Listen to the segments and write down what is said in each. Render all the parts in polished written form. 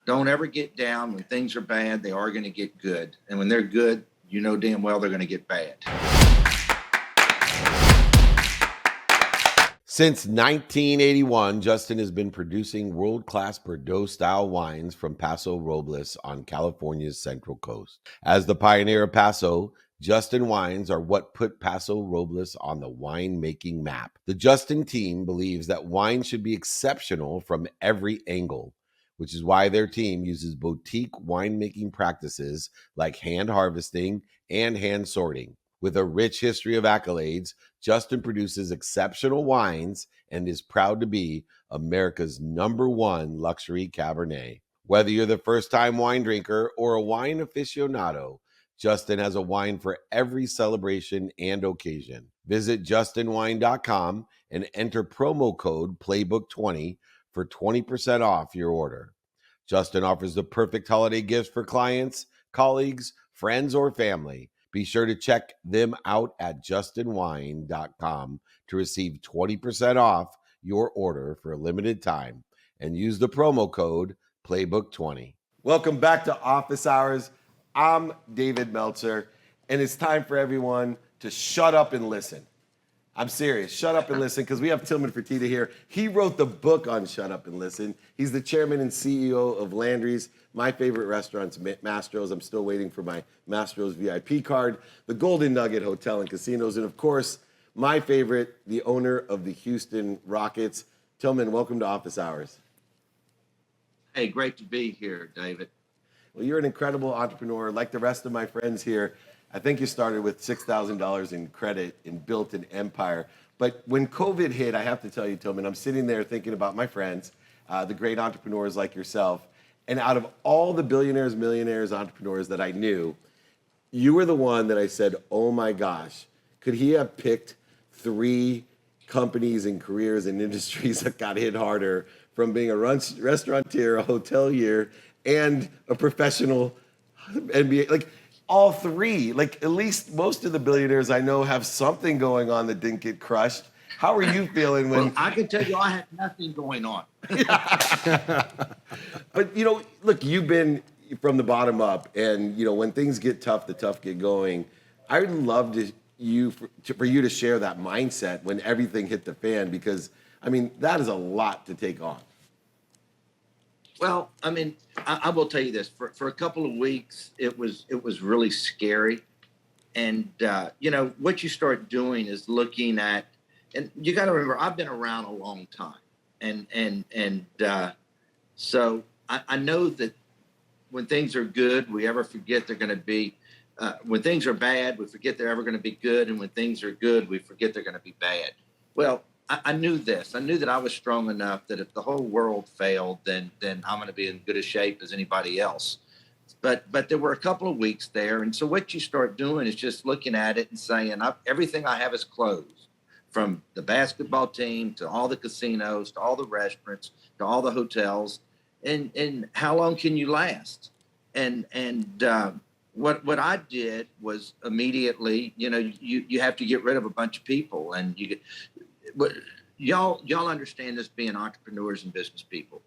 don't ever get down. When things are bad, they are going to get good. And when they're good, you know damn well they're going to get bad. Since 1981, Justin has been producing world-class Bordeaux-style wines from Paso Robles on California's Central Coast. As the pioneer of Paso, Justin wines are what put Paso Robles on the winemaking map. The Justin team believes that wine should be exceptional from every angle, which is why their team uses boutique winemaking practices like hand harvesting and hand sorting. With a rich history of accolades, Justin produces exceptional wines and is proud to be America's #1 luxury Cabernet. Whether you're the first-time wine drinker or a wine aficionado, Justin has a wine for every celebration and occasion. Visit justinwine.com and enter promo code Playbook20 for 20% off your order. Justin offers the perfect holiday gifts for clients, colleagues, friends, or family. Be sure to check them out at justinwine.com to receive 20% off your order for a limited time and use the promo code Playbook20. Welcome back to Office Hours. I'm David Meltzer, and it's time for everyone to shut up and listen. I'm serious. Shut up and listen, because we have Tilman Fertitta here. He wrote the book on Shut Up and Listen. He's the chairman and CEO of Landry's, my favorite restaurants, Mastro's. I'm still waiting for my Mastro's VIP card, the Golden Nugget Hotel and Casinos, and of course, my favorite, the owner of the Houston Rockets. Tilman, welcome to Office Hours. Hey, great to be here, David. Well, you're an incredible entrepreneur. Like the rest of my friends here, I think you started with $6,000 in credit and built an empire. But when COVID hit, I have to tell you, Tilman, I'm sitting there thinking about my friends, the great entrepreneurs like yourself. And out of all the billionaires, millionaires, entrepreneurs that I knew, you were the one that I said, oh my gosh, could he have picked 3 companies and careers and industries that got hit harder from being a restaurateur, a hotelier, and a professional NBA? Like, all 3, like at least most of the billionaires I know have something going on that didn't get crushed. How are you feeling when... Well, I can tell you I had nothing going on. But, look, you've been from the bottom up, and, when things get tough, the tough get going. I would love for you to share that mindset when everything hit the fan, because, that is a lot to take on. Well, I will tell you this. For a couple of weeks, it was really scary. And, what you start doing is looking at, and you got to remember, I've been around a long time. So I know that when things are good, we ever forget they're going to be, when things are bad, we forget they're ever going to be good. And when things are good, we forget they're going to be bad. Well, I knew this. I knew that I was strong enough that if the whole world failed, then I'm going to be in good a shape as anybody else. But there were a couple of weeks there. And so what you start doing is just looking at it and saying, everything I have is closed, from the basketball team to all the casinos, to all the restaurants, to all the hotels. And how long can you last? And what I did was immediately, you have to get rid of a bunch of people, and but y'all understand this, being entrepreneurs and business people.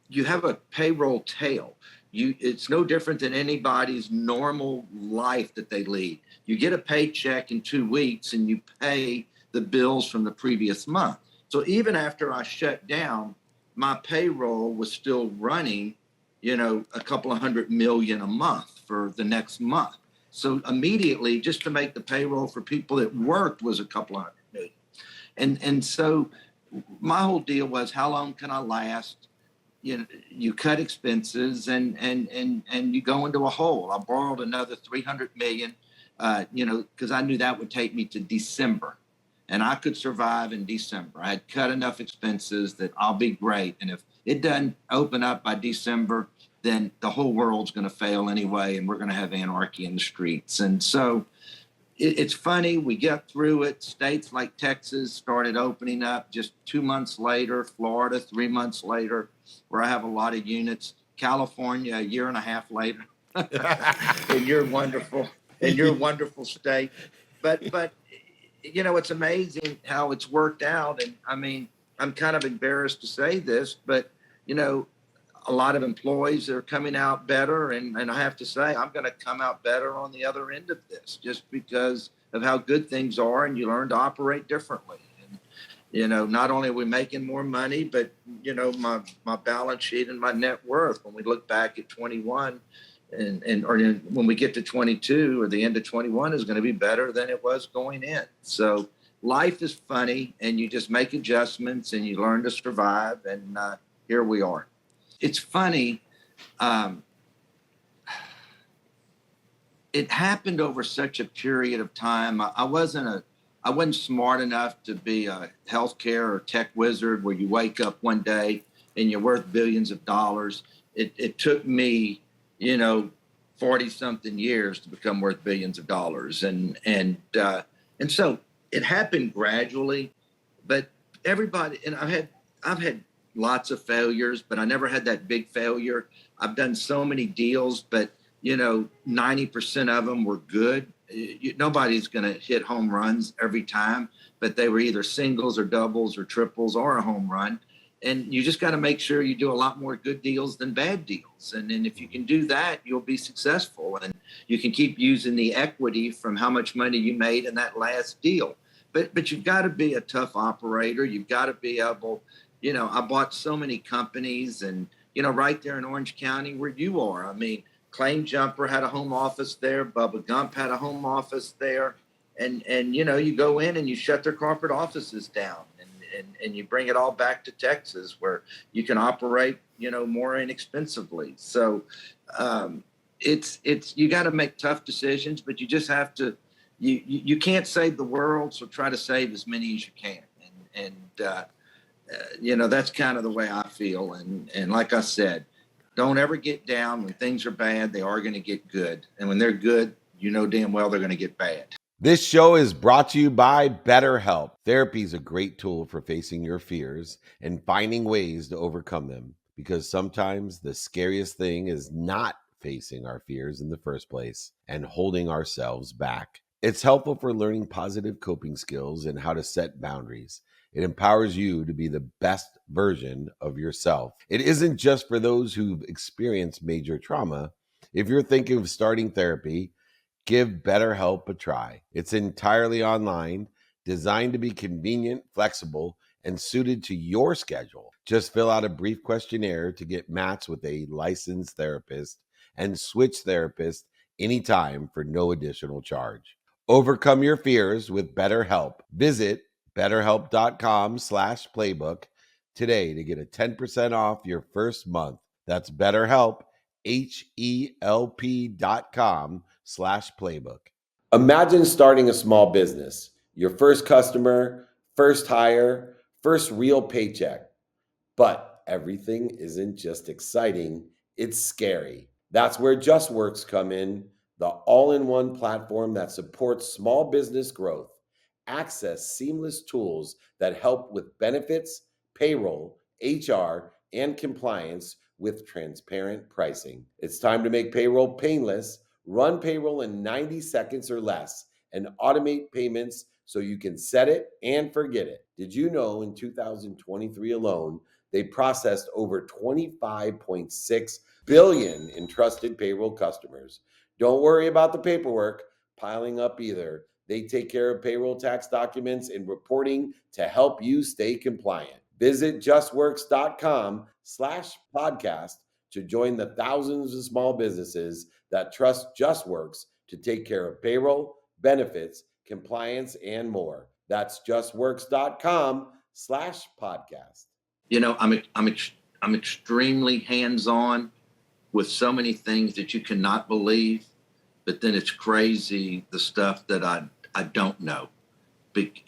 You have a payroll tail. It's no different than anybody's normal life that they lead. You get a paycheck in 2 weeks and you pay the bills from the previous month. So even after I shut down, my payroll was still running, a couple of $100 million a month for the next month. So immediately, just to make the payroll for people that worked was a couple of $100 million. And so my whole deal was, how long can I last? You cut expenses and you go into a hole. I borrowed another $300 million, because I knew that would take me to December, and I could survive in December. I had cut enough expenses that I'll be great. And if it doesn't open up by December, then the whole world's going to fail anyway, and we're going to have anarchy in the streets. And so it's funny, we get through it. States like Texas started opening up just 2 months later, Florida 3 months later, where I have a lot of units, California a year and a half later, in your wonderful state. But it's amazing how it's worked out. And I'm kind of embarrassed to say this, but a lot of employees that are coming out better. And I have to say, I'm going to come out better on the other end of this just because of how good things are. And you learn to operate differently. And, not only are we making more money, but, my balance sheet and my net worth, when we look back at 21 or when we get to 22 or the end of 21 is going to be better than it was going in. So life is funny and you just make adjustments and you learn to survive. And here we are. It's funny. It happened over such a period of time. I wasn't smart enough to be a healthcare or tech wizard where you wake up one day and you're worth billions of dollars. It took me, 40 something years to become worth billions of dollars. And so it happened gradually, but everybody, and I've had lots of failures, but I never had that big failure. I've done so many deals, but 90% of them were good. Nobody's going to hit home runs every time, but they were either singles or doubles or triples or a home run. And you just got to make sure you do a lot more good deals than bad deals. And then if you can do that, you'll be successful. And you can keep using the equity from how much money you made in that last deal. But you've got to be a tough operator. You've got to be able, I bought so many companies and, right there in Orange County where you are. I mean, Claim Jumper had a home office there. Bubba Gump had a home office there. And you go in and you shut their corporate offices down. And you bring it all back to Texas where you can operate, more inexpensively. So it's you got to make tough decisions, but you just have to, you can't save the world. So try to save as many as you can. And that's kind of the way I feel. And like I said, don't ever get down. When things are bad, they are going to get good. And when they're good, damn well they're going to get bad. This show is brought to you by BetterHelp. Therapy is a great tool for facing your fears and finding ways to overcome them, because sometimes the scariest thing is not facing our fears in the first place and holding ourselves back. It's helpful for learning positive coping skills and how to set boundaries. It empowers you to be the best version of yourself. It isn't just for those who've experienced major trauma. If you're thinking of starting therapy, give BetterHelp a try. It's entirely online, designed to be convenient, flexible, and suited to your schedule. Just fill out a brief questionnaire to get matched with a licensed therapist and switch therapists anytime for no additional charge. Overcome your fears with BetterHelp. Visit BetterHelp.com/playbook today to get a 10% off your first month. That's BetterHelp, HELP.com/playbook. Imagine starting a small business, your first customer, first hire, first real paycheck. But everything isn't just exciting, it's scary. That's where JustWorks come in, the all-in-one platform that supports small business growth. Access seamless tools that help with benefits, payroll, HR, and compliance with transparent pricing. It's time to make payroll painless. Run payroll in 90 seconds or less and automate payments so you can set it and forget it. Did you know in 2023 alone, they processed over 25.6 billion in trusted payroll customers? Don't worry about the paperwork piling up either. They take care of payroll tax documents and reporting to help you stay compliant. Visit justworks.com/podcast to join the thousands of small businesses that trust JustWorks to take care of payroll, benefits, compliance, and more. That's justworks.com/podcast. I'm extremely hands-on with so many things that you cannot believe, but then it's crazy the stuff that I don't know.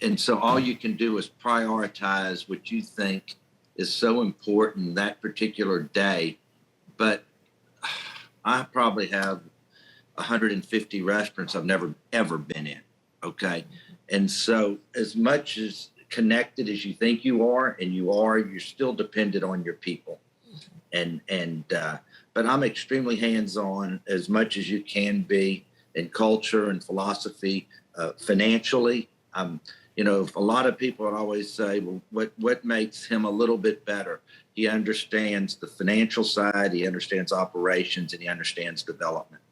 And so all you can do is prioritize what you think is so important that particular day. But I probably have 150 restaurants I've never, ever been in. Okay. And so as much as connected as you think you are, and you're still dependent on your people. But I'm extremely hands-on as much as you can be in culture and philosophy, financially. If a lot of people would always say, well, what makes him a little bit better? he understands the financial side, he understands operations, and he understands development.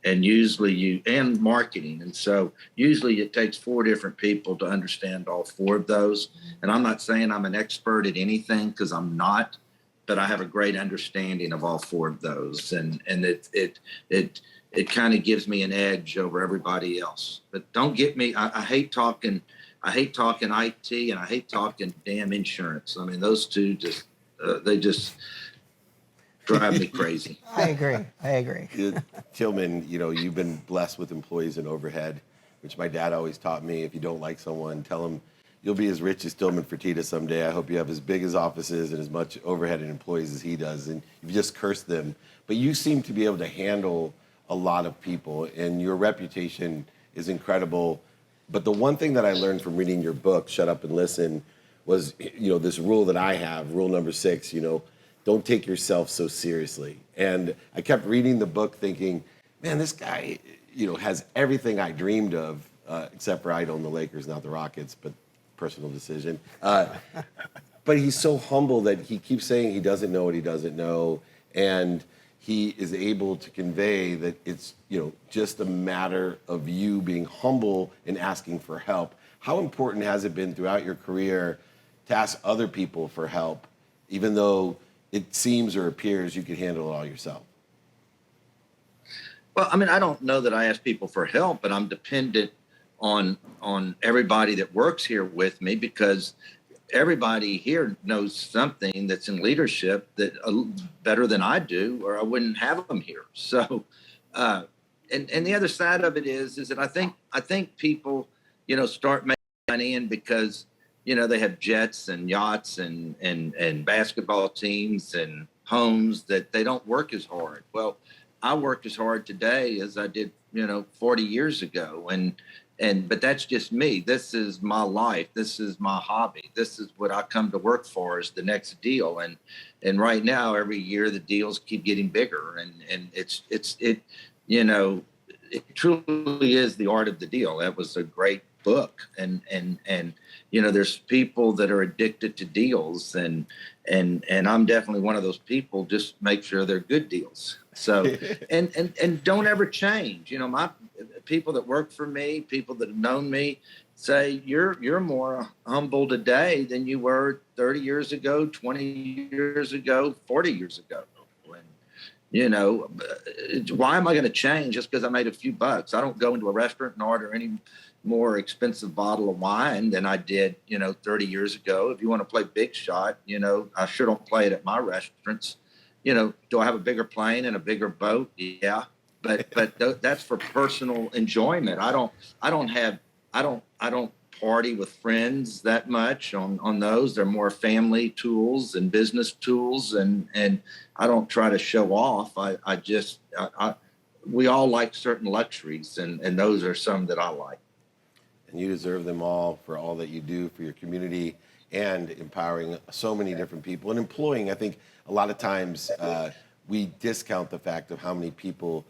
And usually and marketing. And so usually it takes 4 different people to understand all 4 of those. And I'm not saying I'm an expert at anything, because I'm not, but I have a great understanding of all 4 of those. And it kind of gives me an edge over everybody else. But don't get me, I hate talking IT, and I hate talking damn insurance. I mean, those two just, they just drive me crazy. I agree. Tilman, you've been blessed with employees and overhead, which my dad always taught me. If you don't like someone, tell them you'll be as rich as Tilman Fertitta someday. I hope you have as big as offices and as much overhead and employees as he does. And you just curse them. But you seem to be able to handle a lot of people, and your reputation is incredible. But the one thing that I learned from reading your book, Shut Up and Listen, was, this rule that I have, rule number 6, don't take yourself so seriously. And I kept reading the book thinking, man, this guy, has everything I dreamed of, except for I'd own the Lakers, not the Rockets, but personal decision. But he's so humble that he keeps saying he doesn't know what he doesn't know. And he is able to convey that it's, just a matter of you being humble and asking for help. How important has it been throughout your career to ask other people for help, even though it seems or appears you could handle it all yourself? Well, I mean, I don't know that I ask people for help, but I'm dependent on everybody that works here with me, because everybody here knows something that's in leadership that better than I do, or I wouldn't have them here. So, and the other side of it is that I think people, start making money in because, they have jets and yachts and basketball teams and homes, that they don't work as hard. Well, I work as hard today as I did, 40 years ago. But that's just me. This is my life. This is my hobby. This is what I come to work for, is the next deal. And right now, every year the deals keep getting bigger, and it truly is the art of the deal. That was a great book. And there's people that are addicted to deals, and I'm definitely one of those people. Just make sure they're good deals. So, and don't ever change. My people that work for me, people that have known me, say you're more humble today than you were 30 years ago, 20 years ago, 40 years ago. And, why am I going to change just because I made a few bucks? I don't go into a restaurant and order any more expensive bottle of wine than I did, 30 years ago. If you want to play big shot, I sure don't play it at my restaurants. Do I have a bigger plane and a bigger boat? Yeah. But that's for personal enjoyment. I don't party with friends that much on those. They're more family tools and business tools, and I don't try to show off. We all like certain luxuries, and those are some that I like. And you deserve them all for all that you do for your community and empowering so many different people and employing. I think a lot of times we discount the fact of how many people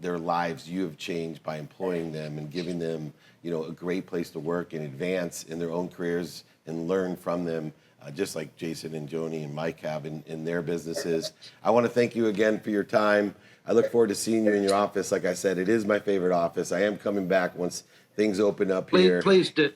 their lives you have changed by employing them and giving them, a great place to work and advance in their own careers and learn from them, just like Jason and Joni and Mike have in their businesses. I want to thank you again for your time. I look forward to seeing you in your office. Like I said, it is my favorite office. I am coming back once things open up here. Please do.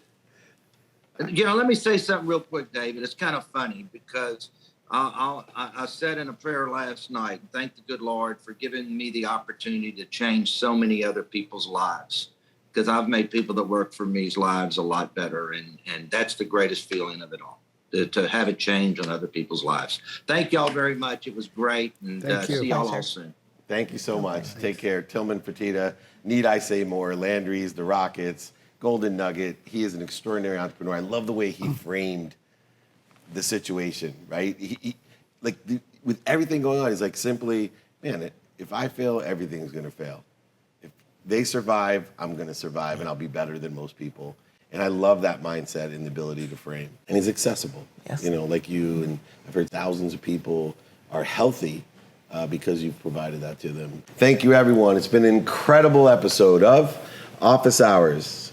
Let me say something real quick, David. It's kind of funny because I said in a prayer last night, thank the good Lord for giving me the opportunity to change so many other people's lives, because I've made people that work for me's lives a lot better. And that's the greatest feeling of it all, to have a change on other people's lives. Thank y'all very much. It was great. And see y'all all soon. Thank you so much. Take care. Tilman Fertitta. Need I say more? Landry's, the Rockets, Golden Nugget. He is an extraordinary entrepreneur. I love the way he framed the situation, right? He with everything going on, he's like, simply, man, if I fail, everything's going to fail. If they survive, I'm going to survive, and I'll be better than most people. And I love that mindset and the ability to frame. And he's accessible. Yes. Like you, and I've heard thousands of people are healthy because you've provided that to them. Thank you, everyone. It's been an incredible episode of Office Hours.